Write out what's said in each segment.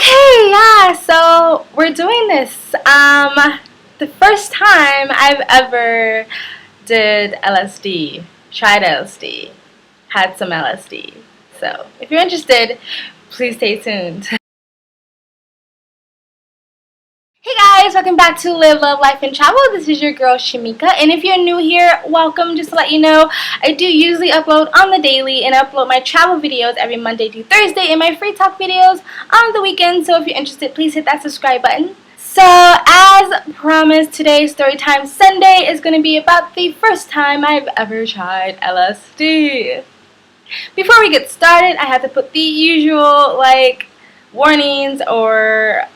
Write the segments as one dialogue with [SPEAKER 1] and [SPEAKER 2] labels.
[SPEAKER 1] Okay, yeah, so we're doing this. The first time I've ever did LSD, tried LSD, had some LSD. So if you're interested, please stay tuned. Hey guys, welcome back to Live, Love, Life, and Travel. This is your girl Shamika, and if you're new here, welcome. Just to let you know, I do usually upload on the daily and upload my travel videos every Monday to Thursday and my free talk videos on the weekend. So if you're interested, please hit that subscribe button. So as promised, today's Storytime Sunday is going to be about the first time I've ever tried LSD. Before we get started, I have to put the usual warnings or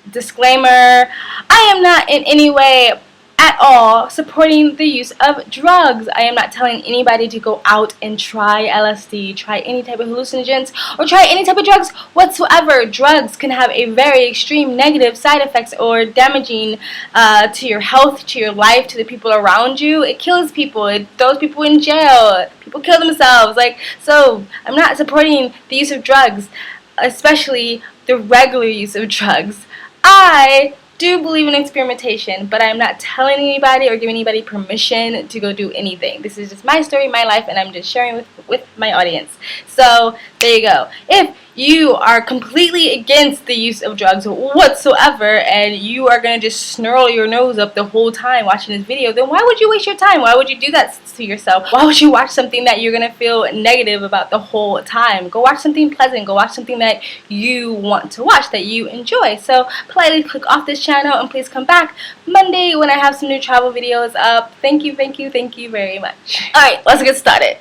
[SPEAKER 1] disclaimer. I am not in any way at all supporting the use of drugs. I am not telling anybody to go out and try LSD, try any type of hallucinogens, or try any type of drugs whatsoever. Drugs can have a very extreme negative side effects or damaging to your health, to your life, to the people around you. It kills people. It throws people in jail. People kill themselves. So I'm not supporting the use of drugs, especially the regular use of drugs. I do believe in experimentation, but I'm not telling anybody or giving anybody permission to go do anything. This is just my story, my life, and I'm just sharing with my audience. So there you go. If you are completely against the use of drugs whatsoever and you are going to just snarl your nose up the whole time watching this video, then why would you waste your time? Why would you do that to yourself? Why would you watch something that you're going to feel negative about the whole time? Go watch something pleasant. Go watch something that you want to watch, that you enjoy. So politely click off this channel and please come back Monday when I have some new travel videos up. Thank you very much. Alright, let's get started.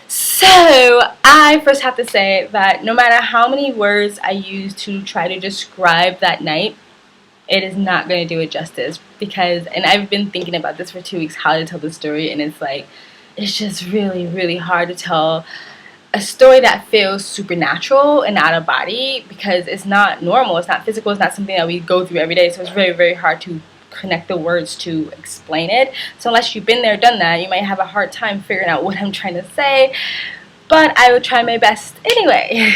[SPEAKER 1] So, I first have to say that no matter how many words I use to try to describe that night, it is not going to do it justice and I've been thinking about this for 2 weeks, how to tell the story, and it's just really hard to tell a story that feels supernatural and out of body because it's not normal, it's not physical, it's not something that we go through every day, so it's very hard to connect the words to explain it. So unless you've been there, done that, you might have a hard time figuring out what I'm trying to say, but I will try my best anyway.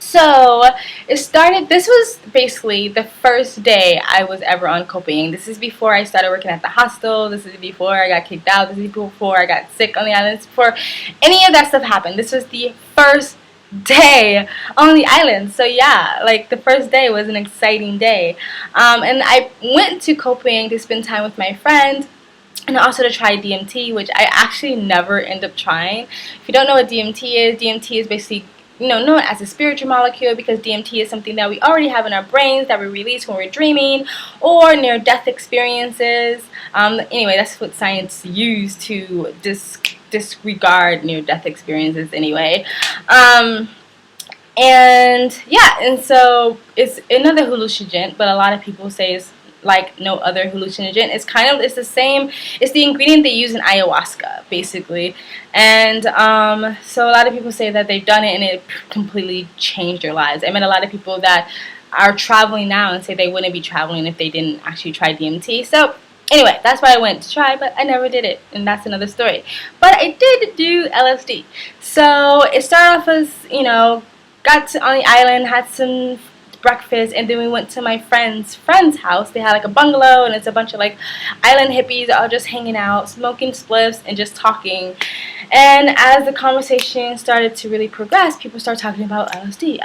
[SPEAKER 1] So this was basically the first day I was ever on copiing. This is before I started working at the hostel. This is before I got kicked out. This is before I got sick on the islands. Before any of that stuff happened. This was the first day on the island. So yeah, the first day was an exciting day. And I went to Copenhagen to spend time with my friend and also to try DMT, which I actually never end up trying. If you don't know what DMT is basically known as a spiritual molecule because DMT is something that we already have in our brains that we release when we're dreaming or near-death experiences. Anyway, that's what science used to disregard near-death experiences anyway. And so it's another hallucinogen, but a lot of people say it's like no other hallucinogen. It's the same. It's the ingredient they use in ayahuasca, basically. And so a lot of people say that they've done it and it completely changed their lives. I met a lot of people that are traveling now and say they wouldn't be traveling if they didn't actually try DMT. So anyway, that's why I went to try, but I never did it, and that's another story. But I did do LSD. So it started off as, got on the island, had some breakfast, and then we went to my friend's house. They had a bungalow, and it's a bunch of island hippies all just hanging out, smoking spliffs and just talking. And as the conversation started to really progress, people started talking about LSD.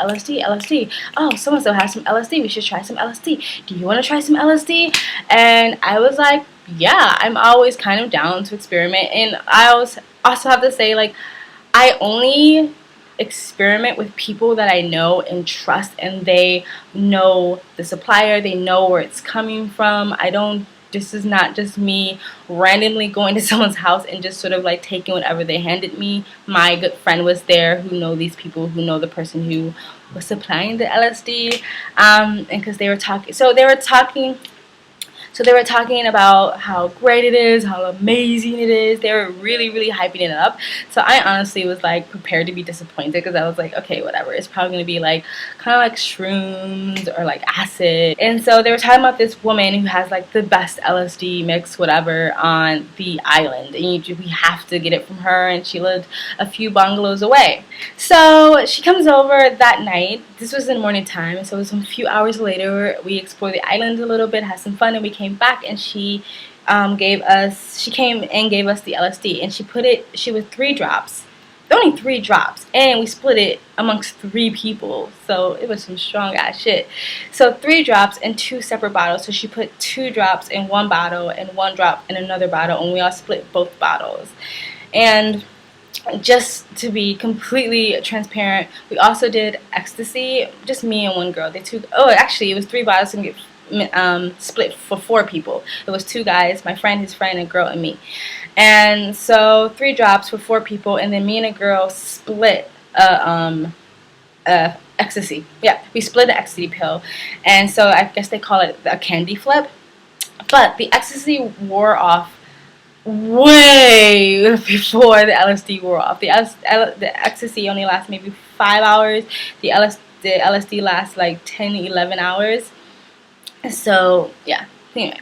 [SPEAKER 1] Oh, so-and-so has some LSD. We should try some LSD. Do you want to try some LSD? And I was like, yeah, I'm always kind of down to experiment. And I also have to say, I only experiment with people that I know and trust, and they know the supplier, they know where it's coming from. This is not just me randomly going to someone's house and just sort of taking whatever they handed me. My good friend was there who know these people, who know the person who was supplying the LSD, and because they were talking, So they were talking about how great it is, how amazing it is. They were really hyping it up. So I honestly was prepared to be disappointed because I was like, okay, whatever. It's probably going to be kind of like shrooms or acid. And so they were talking about this woman who has the best LSD mix, whatever, on the island. And we have to get it from her, and she lived a few bungalows away. So she comes over that night this was in the morning time, so it was a few hours later. We explored the island a little bit, had some fun, and we came back, and she came and gave us the LSD, and she was 3 drops, only 3 drops, and we split it amongst 3 people, so it was some strong ass shit. So 3 drops in 2 separate bottles, so she put 2 drops in one bottle and 1 drop in another bottle, and we all split both bottles. And just to be completely transparent, we also did ecstasy, just me and one girl. Actually it was 3 bottles and split for 4 people. It was 2 guys, my friend, his friend, a girl, and me. And so 3 drops for 4 people, and then me and a girl split ecstasy. Yeah, we split an ecstasy pill, and so I guess they call it a candy flip. But the ecstasy wore off way before the LSD wore off. The ecstasy only lasts maybe 5 hours. The LSD lasts like 10, 11 hours. So yeah, anyway.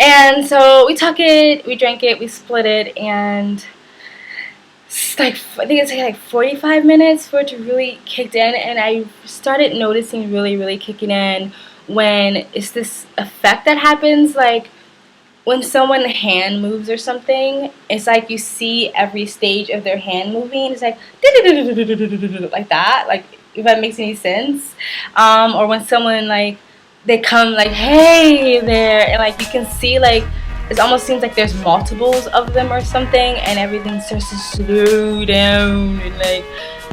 [SPEAKER 1] And so we took it, we drank it, we split it, and it's like, I think it's like 45 minutes for it to really kick in, and I started noticing really kicking in when it's this effect that happens, like when someone's hand moves or something. It's like you see every stage of their hand moving. It's like like that, like, if that makes any sense. Or when someone, like, they come like, hey there, and like you can see, like, it almost seems like there's multiples of them or something, and everything starts to slow down, and like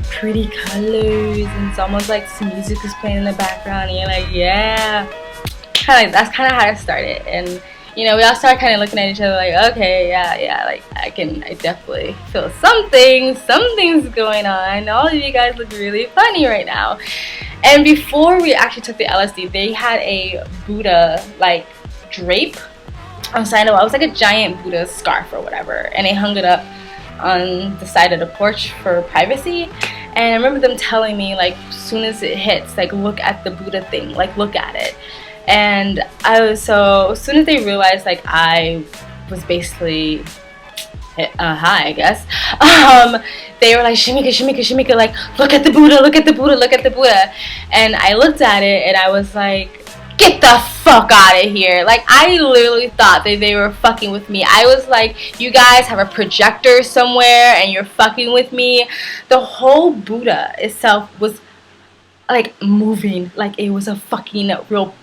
[SPEAKER 1] pretty colors, and it's almost like some music is playing in the background, and you're like, yeah, kind of like, that's kind of how it started. And you know, we all started kind of looking at each other like, okay, yeah, like I definitely feel something's going on. All of you guys look really funny right now. And before we actually took the LSD, they had a Buddha, like, drape on the side of it. It was like a giant Buddha scarf or whatever, and they hung it up on the side of the porch for privacy. And I remember them telling me, like, as soon as it hits, like, look at the Buddha thing, like, look at it. And as soon as they realized, like, I was basically high, I guess, they were like, Shamika, like, look at the Buddha. And I looked at it, and I was like, get the fuck out of here. Like, I literally thought that they were fucking with me. I was like, you guys have a projector somewhere, and you're fucking with me. The whole Buddha itself was, like, moving like it was a fucking real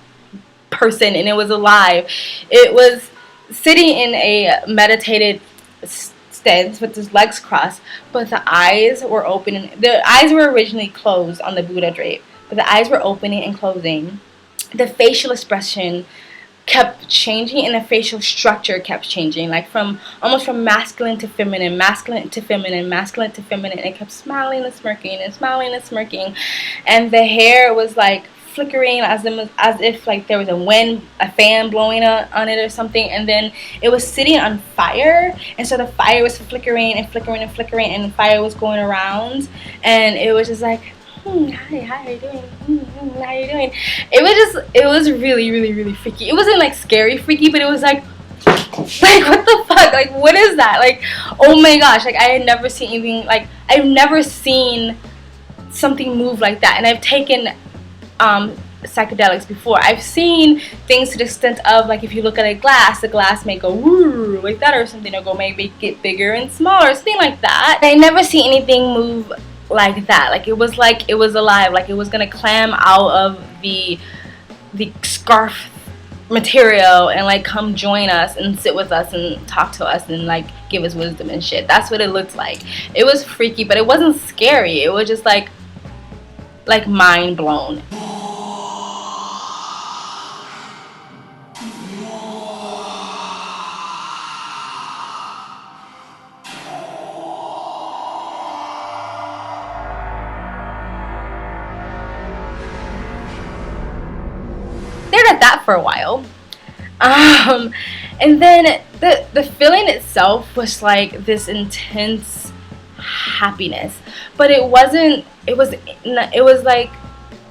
[SPEAKER 1] person, and it was alive. It was sitting in a meditated stance with his legs crossed, but the eyes were open. The eyes were originally closed on the Buddha drape, but the eyes were opening and closing. The facial expression kept changing, and the facial structure kept changing, like almost from masculine to feminine, and it kept smiling and smirking, and the hair was like flickering as if like there was a fan blowing on it or something, and then it was sitting on fire, and so the fire was flickering, and the fire was going around, and it was just like, hi, how are you doing? How are you doing? It was really freaky. It wasn't like scary freaky, but it was like what the fuck? Like, what is that? Like, oh my gosh, like, I had never seen anything, like, I've never seen something move like that. And I've taken psychedelics before. I've seen things to the extent of, like, if you look at a glass, the glass may go woo like that or something, or go maybe get bigger and smaller, something like that. I never see anything move like that. Like, it was alive, like it was gonna clam out of the scarf material and like come join us and sit with us and talk to us and like give us wisdom and shit. That's what it looked like. It was freaky, but it wasn't scary. It was just like mind blown. At that for a while, and then the feeling itself was like this intense happiness, but it was like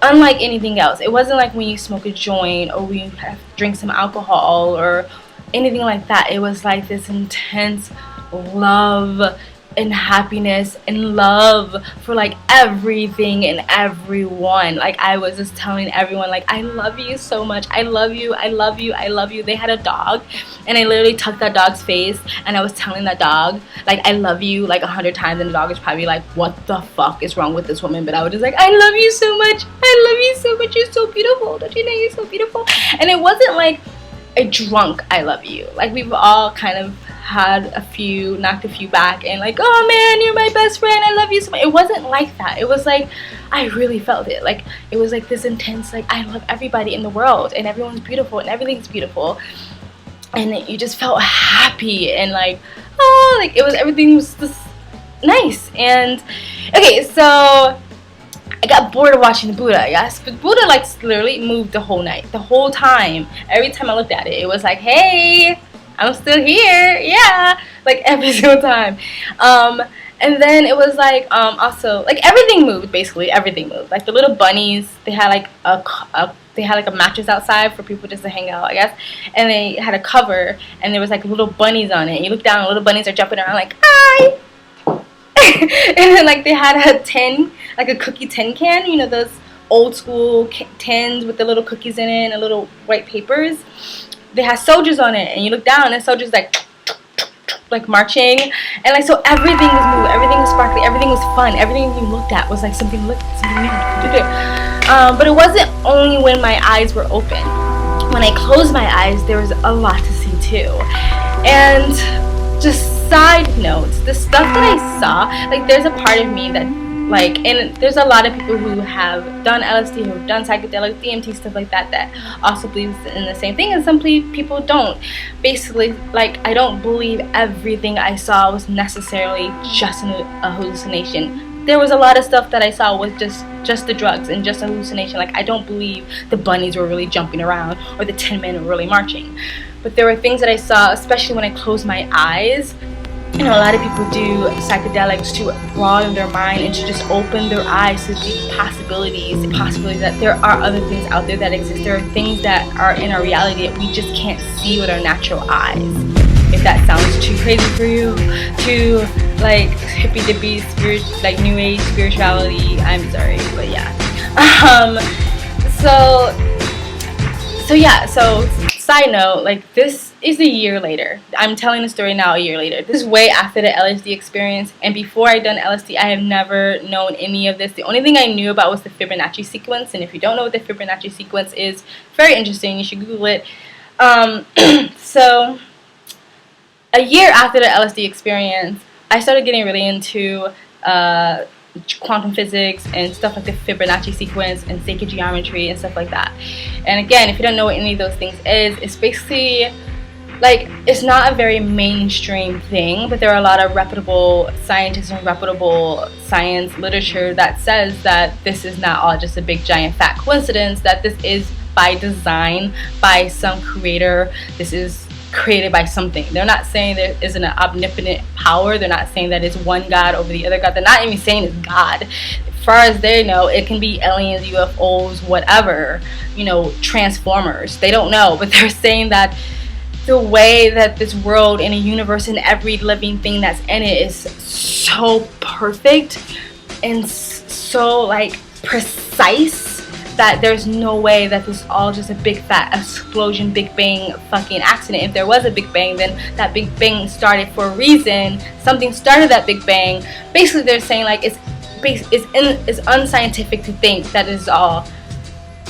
[SPEAKER 1] unlike anything else. It wasn't like when you smoke a joint or when you drink some alcohol or anything like that. It was like this intense love, and happiness and love for like everything and everyone. Like I was just telling everyone, like, I love you so much, I love you, I love you, I love you. They had a dog, and I literally tucked that dog's face, and I was telling that dog, like, I love you like 100 times, and the dog is probably like, what the fuck is wrong with this woman? But I was just like, I love you so much, I love you so much, you're so beautiful, don't you know you're so beautiful? And it wasn't like a drunk I love you. Like, we've all kind of had a few, knocked a few back, and like, oh man, you're my best friend, I love you so much. It wasn't like that. It was like, I really felt it. Like, it was like this intense, like, I love everybody in the world, and everyone's beautiful, and everything's beautiful, and you just felt happy, and like, oh, like, it was, everything was just nice. And okay, so I got bored of watching Buddha, yes, but Buddha like literally moved the whole night, the whole time. Every time I looked at it, it was like, hey, I'm still here, yeah, like every single time. And then it was like, also, like, everything moved, basically, everything moved. Like the little bunnies, they had like a mattress outside for people just to hang out, I guess, and they had a cover, and there was like little bunnies on it, and you look down, and little bunnies are jumping around like, hi. And then like they had a tin, like a cookie tin can, you know, those old school tins with the little cookies in it and little white papers. They had soldiers on it, and you look down, and soldiers like marching, and like, so everything was moving, everything was sparkly, everything was fun, everything you looked at was like something new. But it wasn't only when my eyes were open. When I closed my eyes, there was a lot to see too. And just side notes, the stuff that I saw, like, there's a part of me that, like, and there's a lot of people who have done LSD, who have done psychedelic, DMT, stuff like that, that also believes in the same thing, and some people don't. Basically, like, I don't believe everything I saw was necessarily just a hallucination. There was a lot of stuff that I saw was just the drugs and just a hallucination. Like, I don't believe the bunnies were really jumping around or the 10 men were really marching. But there were things that I saw, especially when I closed my eyes. You know, a lot of people do psychedelics to broaden their mind and to just open their eyes to the possibilities that there are other things out there that exist. There are things that are in our reality that we just can't see with our natural eyes. If that sounds too crazy for you, too like hippy dippy spirit, like new age spirituality, I'm sorry, but yeah. So side note, like, this is a year later. I'm telling the story now a year later. This is way after the LSD experience, and before I done LSD, I have never known any of this. The only thing I knew about was the Fibonacci sequence, and if you don't know what the Fibonacci sequence is, very interesting, you should Google it. So a year after the LSD experience, I started getting really into quantum physics and stuff like the Fibonacci sequence and sacred geometry and stuff like that. And again, if you don't know what any of those things is, it's basically like, it's not a very mainstream thing, but there are a lot of reputable scientists and reputable science literature that says that this is not all just a big giant fat coincidence, that this is by design, by some creator. This is created by something. They're not saying there isn't an omnipotent power. They're not saying that it's one God over the other God. They're not even saying it's God. As far as they know, it can be aliens, UFOs, whatever, you know, Transformers. They don't know, but they're saying that the way that this world and a universe and every living thing that's in it is so perfect and so like precise that there's no way that this is all just a big fat explosion, Big Bang fucking accident. If there was a Big Bang, then that Big Bang started for a reason. Something started that Big Bang. Basically, they're saying like it's unscientific to think that it's all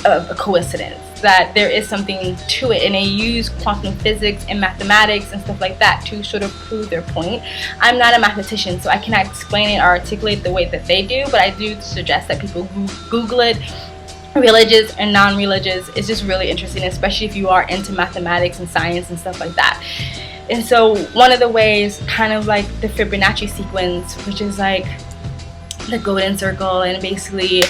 [SPEAKER 1] a coincidence, that there is something to it, and they use quantum physics and mathematics and stuff like that to sort of prove their point. I'm not a mathematician, so I cannot explain it or articulate the way that they do, but I do suggest that people Google it. Religious and non-religious, it's just really interesting, especially if you are into mathematics and science and stuff like that. And so one of the ways, kind of like the Fibonacci sequence, which is like the golden circle, and basically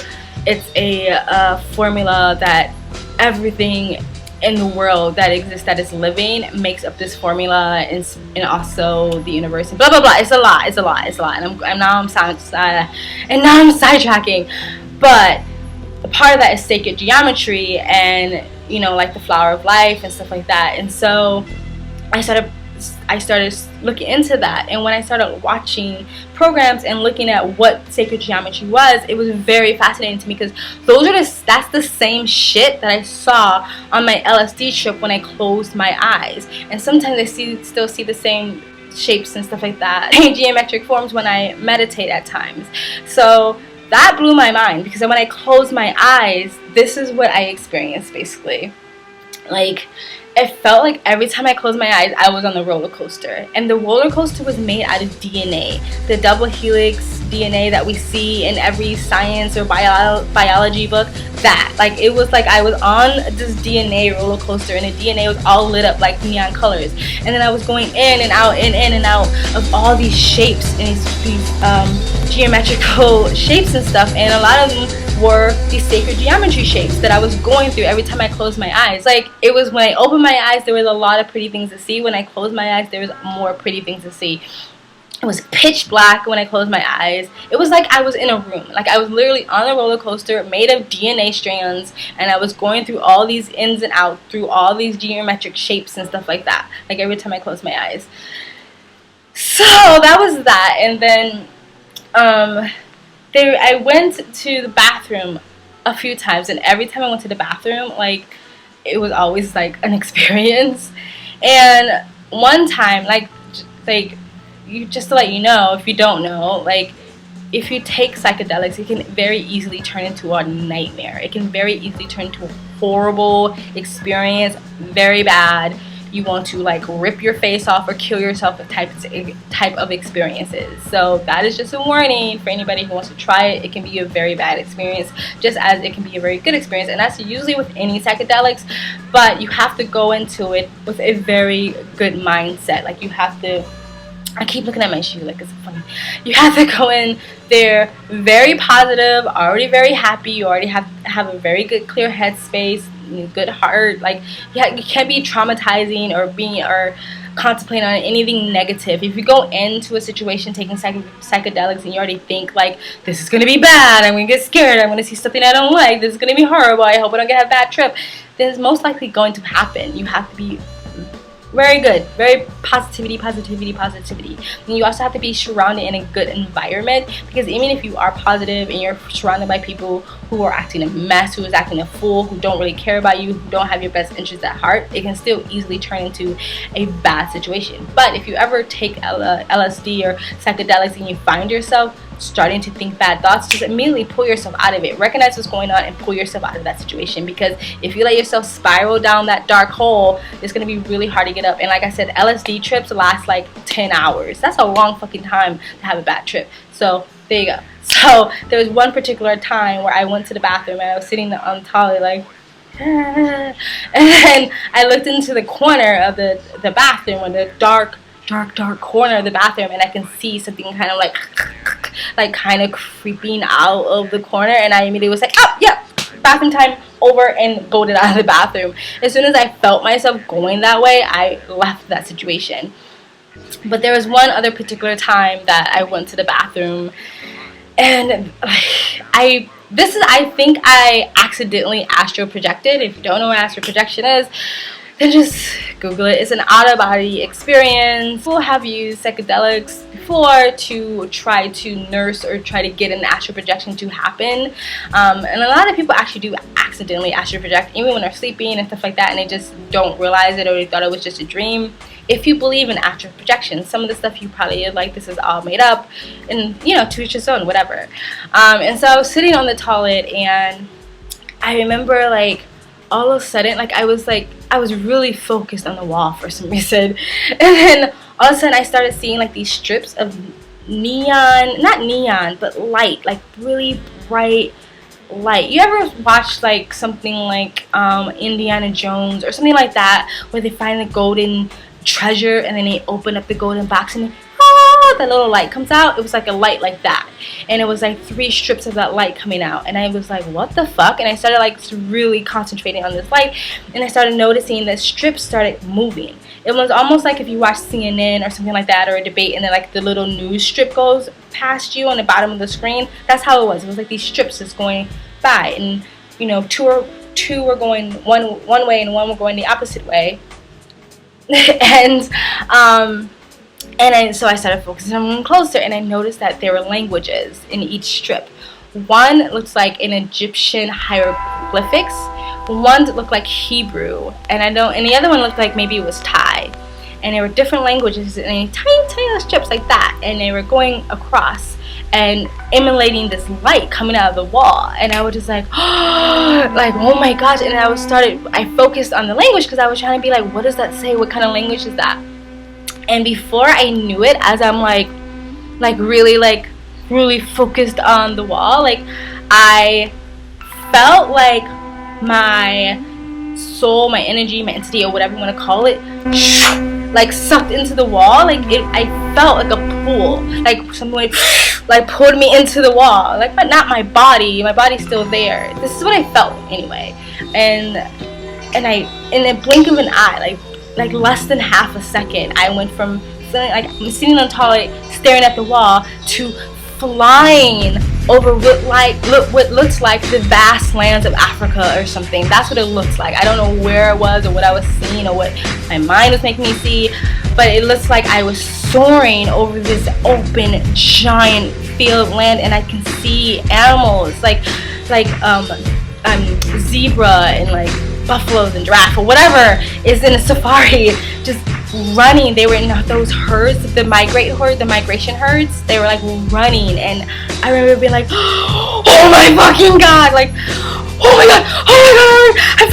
[SPEAKER 1] it's a formula that everything in the world that exists, that is living, makes up this formula, and also the universe, and blah blah blah. It's a lot, and now I'm sidetracking, but part of that is sacred geometry, and you know, like the flower of life and stuff like that. And so I started I started looking into that. And when I started watching programs and looking at what sacred geometry was, it was very fascinating to me, because that's the same shit that I saw on my LSD trip when I closed my eyes. And sometimes I still see the same shapes and stuff like that in geometric forms when I meditate at times. So that blew my mind, because when I closed my eyes, this is what I experienced basically. Like, it felt like every time I closed my eyes, I was on the roller coaster. And the roller coaster was made out of DNA. The double helix DNA that we see in every science or biology book. That. Like, it was like I was on this DNA roller coaster, and the DNA was all lit up like neon colors. And then I was going in and out, in and out of all these shapes and these geometrical shapes and stuff. And a lot of them were these sacred geometry shapes that I was going through every time I closed my eyes. Like, it was when I opened my eyes, there was a lot of pretty things to see. When I closed my eyes, there was more pretty things to see. It was pitch black when I closed my eyes. It was like I was in a room. Like, I was literally on a roller coaster made of DNA strands, and I was going through all these ins and outs, through all these geometric shapes and stuff like that. Like, every time I closed my eyes. So that was that. And then I went to the bathroom a few times, and every time I went to the bathroom, like, it was always like an experience. And one time, just to let you know, if you don't know, like, if you take psychedelics, it can very easily turn into a nightmare. It can very easily turn into a horrible experience, very bad. You want to, like, rip your face off or kill yourself with type of experiences. So that is just a warning for anybody who wants to try it. It can be a very bad experience, just as it can be a very good experience. And that's usually with any psychedelics, but you have to go into it with a very good mindset. Like, you have to, I keep looking at my shoe like it's funny. You have to go in there very positive, already very happy. You already have a very good clear headspace, good heart. Like, you can't be traumatizing or contemplating on anything negative. If you go into a situation taking psychedelics and you already think, like, this is going to be bad, I'm going to get scared, I'm going to see something I don't like, this is going to be horrible, I hope I don't get a bad trip, then it's most likely going to happen. You have to be very good, very positivity. And you also have to be surrounded in a good environment, because even if you are positive and you're surrounded by people who are acting a mess, who is acting a fool, who don't really care about you, who don't have your best interests at heart, it can still easily turn into a bad situation. But if you ever take LSD or psychedelics and you find yourself starting to think bad thoughts, just immediately pull yourself out of it. Recognize what's going on and pull yourself out of that situation, because if you let yourself spiral down that dark hole, it's going to be really hard to get up. And like I said, LSD trips last like 10 hours. That's a long fucking time to have a bad trip. So there you go. So there was one particular time where I went to the bathroom and I was sitting on the toilet like and then I looked into the corner of the bathroom, in the dark corner of the bathroom, and I can see something kind of like kind of creeping out of the corner, and I immediately was like, oh yeah, bathroom time, over, and bolted out of the bathroom. As soon as I felt myself going that way, I left that situation. But there was one other particular time that I went to the bathroom, and I think I accidentally astral projected. If you don't know what astral projection is, then just Google it. It's an out-of-body experience. People have used psychedelics before to try to nurse or try to get an astral projection to happen. And a lot of people actually do accidentally astral project, even when they're sleeping and stuff like that, and they just don't realize it, or they thought it was just a dream. If you believe in astral projection, some of the stuff you probably like, this is all made up, and you know, to each his own, whatever. And so I was sitting on the toilet, and I remember, like, all of a sudden, like, I was really focused on the wall for some reason, and then all of a sudden I started seeing like these strips of neon, not neon, but light, like really bright light. You ever watch like something like Indiana Jones or something like that, where they find the golden treasure and then they open up the golden box and the little light comes out? It was like a light like that, and it was like 3 strips of that light coming out, and I was like, what the fuck? And I started like really concentrating on this light, and I started noticing that strips started moving. It was almost like if you watch CNN or something like that, or a debate, and then like the little news strip goes past you on the bottom of the screen. That's how it was. It was like these strips just going by, and you know, two were going one way and one were going the opposite way. and so I started focusing on them closer, and I noticed that there were languages in each strip. One looks like an Egyptian hieroglyphics, one looked like Hebrew, and the other one looked like maybe it was Thai. And there were different languages in tiny little strips like that, and they were going across and emulating this light coming out of the wall. And I was just like, like, oh my gosh. And I focused on the language because I was trying to be like, what does that say? What kind of language is that? And before I knew it, as I'm really focused on the wall, like, I felt like my soul, my energy, my entity, or whatever you want to call it, like sucked into the wall. Like, I felt like a pull, like someone like pulled me into the wall, like, but not my body. My body's still there. This is what I felt anyway. And in a blink of an eye, like less than half a second, I went from feeling like I'm sitting on the toilet staring at the wall to flying over what looks like the vast lands of Africa or something. That's what it looks like. I don't know where it was or what I was seeing or what my mind was making me see, but it looks like I was soaring over this open giant field of land, and I can see animals like zebra and like buffaloes and giraffe or whatever is in a safari just running. They were in those herds, the migration herds. They were like running, and I remember being like, oh my fucking god, like, oh my god, I'm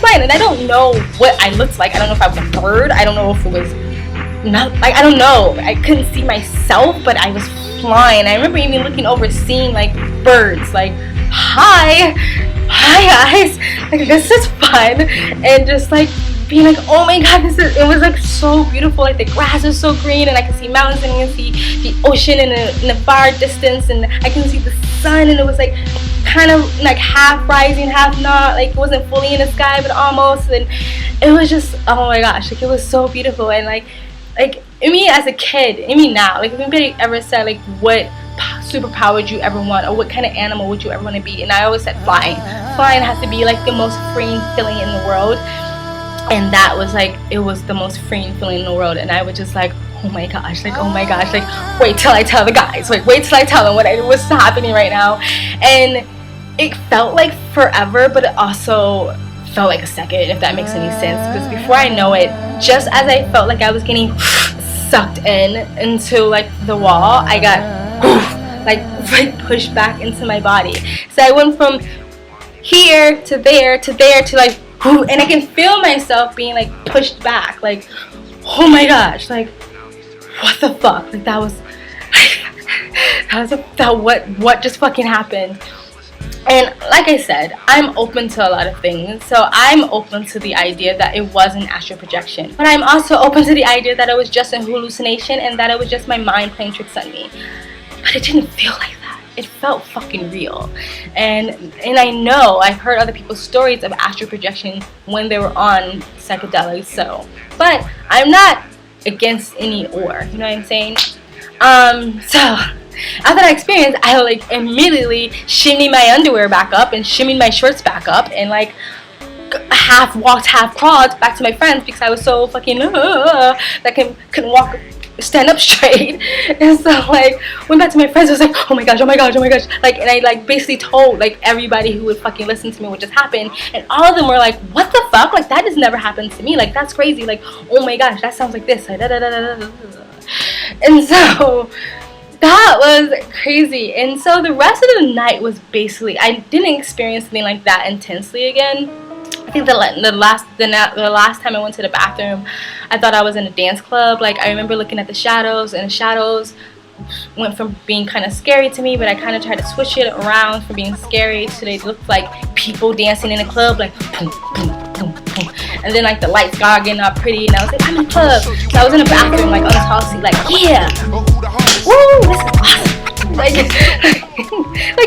[SPEAKER 1] flying, and I don't know what I looked like. I don't know if I was a bird. I don't know if it was not, like, I don't know. I couldn't see myself, but I was flying. I remember even looking over, seeing like birds, like, hi guys, like, this is fun, and just like being like, oh my god, it was like so beautiful. Like, the grass is so green, and I can see mountains, and I can see the ocean in the far distance, and I can see the sun, and it was like kind of like half rising, half not, like it wasn't fully in the sky, but almost. And it was just, oh my gosh, like, it was so beautiful. And like me as a kid, me now, like, if anybody ever said like what superpower would you ever want, or what kind of animal would you ever want to be, and I always said flying has to be like the most freeing feeling in the world. And that was like, it was the most freeing feeling in the world. And I was just like, oh my gosh, like, wait till I tell the guys, like, wait till I tell them what's happening right now. And it felt like forever, but it also felt like a second, if that makes any sense. Because before I know it, just as I felt like I was getting sucked into like the wall, I got like pushed back into my body. So I went from here to there to like, and I can feel myself being like pushed back, like, oh my gosh, like, what the fuck, like, what just fucking happened. And like I said, I'm open to a lot of things. So I'm open to the idea that it was an astral projection, but I'm also open to the idea that it was just a hallucination, and that it was just my mind playing tricks on me. But it didn't feel like that. It felt fucking real. And I know I've heard other people's stories of astral projection when they were on psychedelics. So, but I'm not against any or, you know what I'm saying? So after that experience, I like immediately shimmied my underwear back up and shimmied my shorts back up, and like half walked, half crawled back to my friends because I was so fucking that I couldn't stand up straight. And so like went back to my friends. I was like, oh my gosh, like, and I like basically told like everybody who would fucking listen to me what just happened, and all of them were like, what the fuck, like, that just never happened to me, like, that's crazy, like, oh my gosh, that sounds like this, like, and so that was crazy. And so the rest of the night was basically, I didn't experience anything like that intensely again. I think the last time I went to the bathroom, I thought I was in a dance club. Like, I remember looking at the shadows, and the shadows went from being kind of scary to me, but I kind of tried to switch it around from being scary to they looked like people dancing in a club, like boom, boom, boom, boom. And then like the lights got getting all pretty, and I was like, I'm in a club. So I was in a bathroom, like on the tall seat, like, yeah, woo, this is awesome. Like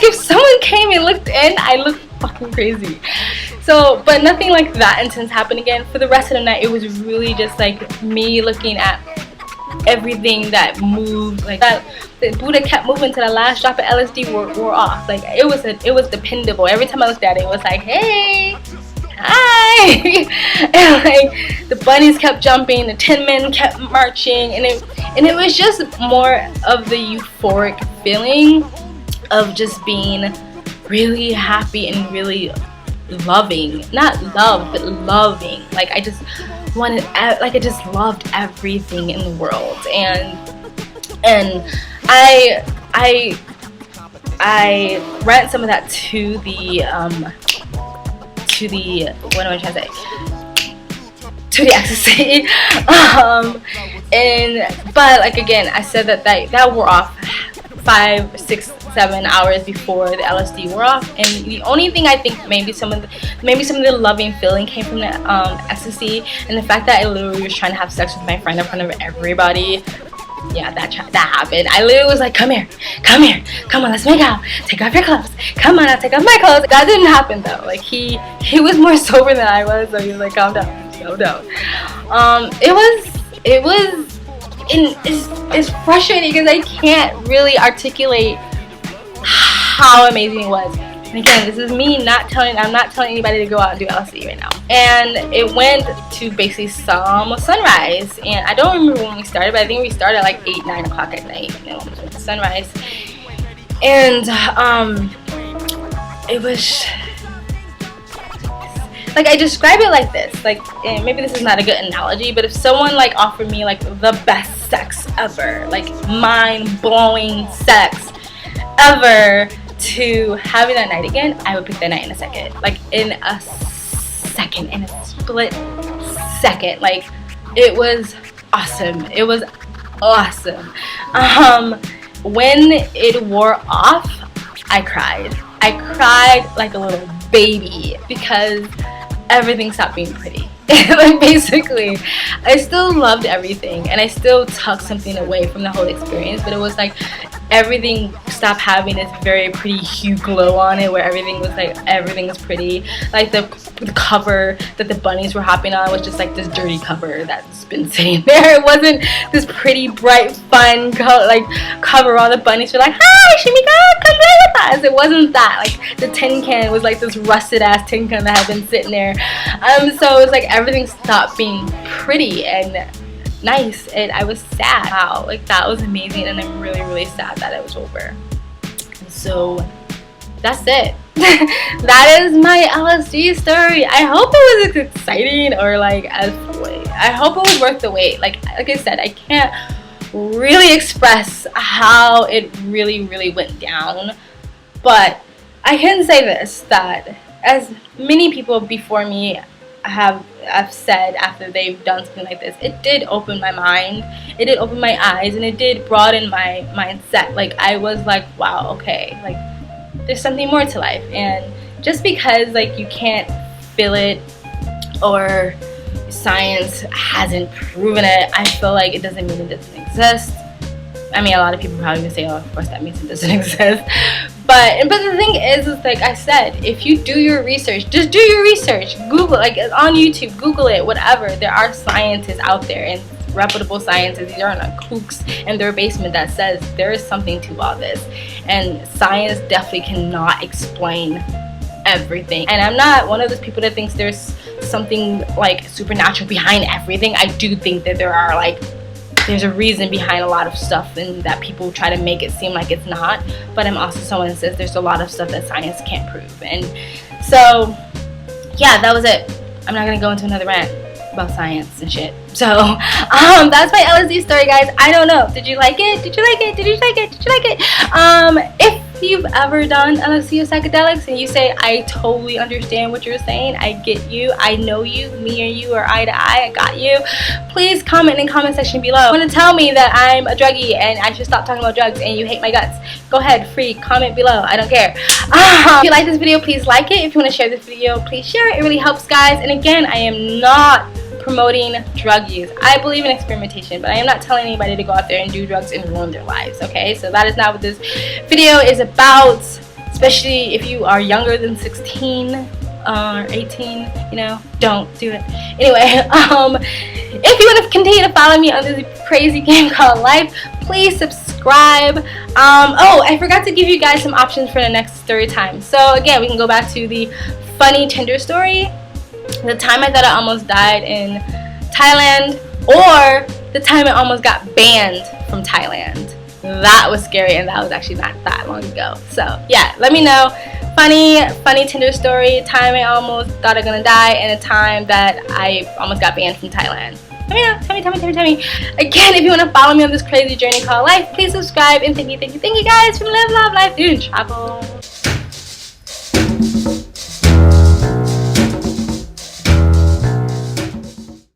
[SPEAKER 1] if someone came and looked in, I looked fucking crazy. So, but nothing like that intense happened again. For the rest of the night, it was really just like me looking at everything that moved, like that. The Buddha kept moving to the last drop of LSD wore off. Like it was dependable. Every time I looked at it, it was like, hey, hi. And like the bunnies kept jumping, the Tin Men kept marching, and it was just more of the euphoric feeling of just being really happy and really loving. Not love, but loving. Like I just wanted, like I just loved everything in the world. And I rent some of that to the what am I trying to say? To the ecstasy. But like again, I said that wore off 5, 6, 7 hours before the LSD wore off, and the only thing I think maybe some of the loving feeling came from the ecstasy, and the fact that I literally was trying to have sex with my friend in front of everybody. Yeah, that happened. I literally was like, come here, come on, let's make out. Take off your clothes. Come on, I'll take off my clothes. That didn't happen though. Like he was more sober than I was, so he was like, calm down. It's frustrating because I can't really articulate how amazing it was. And again, this is me I'm not telling anybody to go out and do LSD right now. And it went to basically some sunrise, and I don't remember when we started, but I think we started at like 8, 9 o'clock at night, and then went to sunrise. And it was like, I describe it like this, like, and maybe this is not a good analogy, but if someone like offered me like the best sex ever, like mind-blowing sex ever, to having that night again, I would pick that night in a second. Like in a second, in a split second. Like it was awesome. It was awesome. When it wore off, I cried. I cried like a little baby because everything stopped being pretty. Like basically, I still loved everything, and I still took something away from the whole experience, but it was like everything stopped having this very pretty hue glow on it, where everything was pretty. Like the cover that the bunnies were hopping on was just like this dirty cover that's been sitting there. It wasn't this pretty, bright, fun cover. All the bunnies were like, hi Shimika, come play with us. It wasn't that. Like the tin can was like this rusted ass tin can that had been sitting there. So it was like everything stopped being pretty and nice, and I was sad. Wow, like that was amazing, and I'm really, really sad that it was over. And so that's it. That is my LSD story. I hope it was exciting, or like I hope it was worth the wait. Like I said, I can't really express how it really, really went down, but I can say this, that as many people before me have said after they've done something like this, it did open my mind, it did open my eyes, and it did broaden my mindset. Like I was like, wow, okay, like there's something more to life. And just because like you can't feel it or science hasn't proven it, I feel like it doesn't mean it doesn't exist. I mean, a lot of people probably gonna say, oh, of course that means it doesn't exist. But the thing is like I said, if you do your research, just do your research. Google, like on YouTube, Google it, whatever. There are scientists out there, and reputable scientists. These aren't like kooks in their basement that says there is something to all this. And science definitely cannot explain everything. And I'm not one of those people that thinks there's something like supernatural behind everything. I do think that there's a reason behind a lot of stuff, and that people try to make it seem like it's not. But I'm also someone that says there's a lot of stuff that science can't prove. And so yeah, that was it. I'm not gonna go into another rant about science and shit. So that's my LSD story, guys. I don't know, did you like it? Did you like it? Did you like it? Did you like it? If you've ever done LSD or psychedelics and you say, I totally understand what you're saying, I get you, I know you, me and you are eye to eye, I got you, please comment in the comment section below. Want to tell me that I'm a druggie and I should stop talking about drugs and you hate my guts? Go ahead, free, comment below, I don't care. If you like this video, please like it. If you want to share this video, please share it. It really helps, guys. And again, I am not promoting drug use. I believe in experimentation, but I am not telling anybody to go out there and do drugs and ruin their lives, okay? So that is not what this video is about, especially if you are younger than 16 or 18, you know, don't do it. Anyway, if you want to continue to follow me on this crazy game called life, please subscribe. Oh, I forgot to give you guys some options for the next story time. So again, we can go back to the funny Tinder story, The time I thought I almost died in Thailand, or the time I almost got banned from Thailand. That was scary, and that was actually not that long ago. So yeah, let me know. Funny Tinder story, time I almost thought I was gonna die, and a time that I almost got banned from Thailand. Let me know. Tell me. Again, if you want to follow me on this crazy journey called life, please subscribe, and thank you guys from Live Love Life and Travel.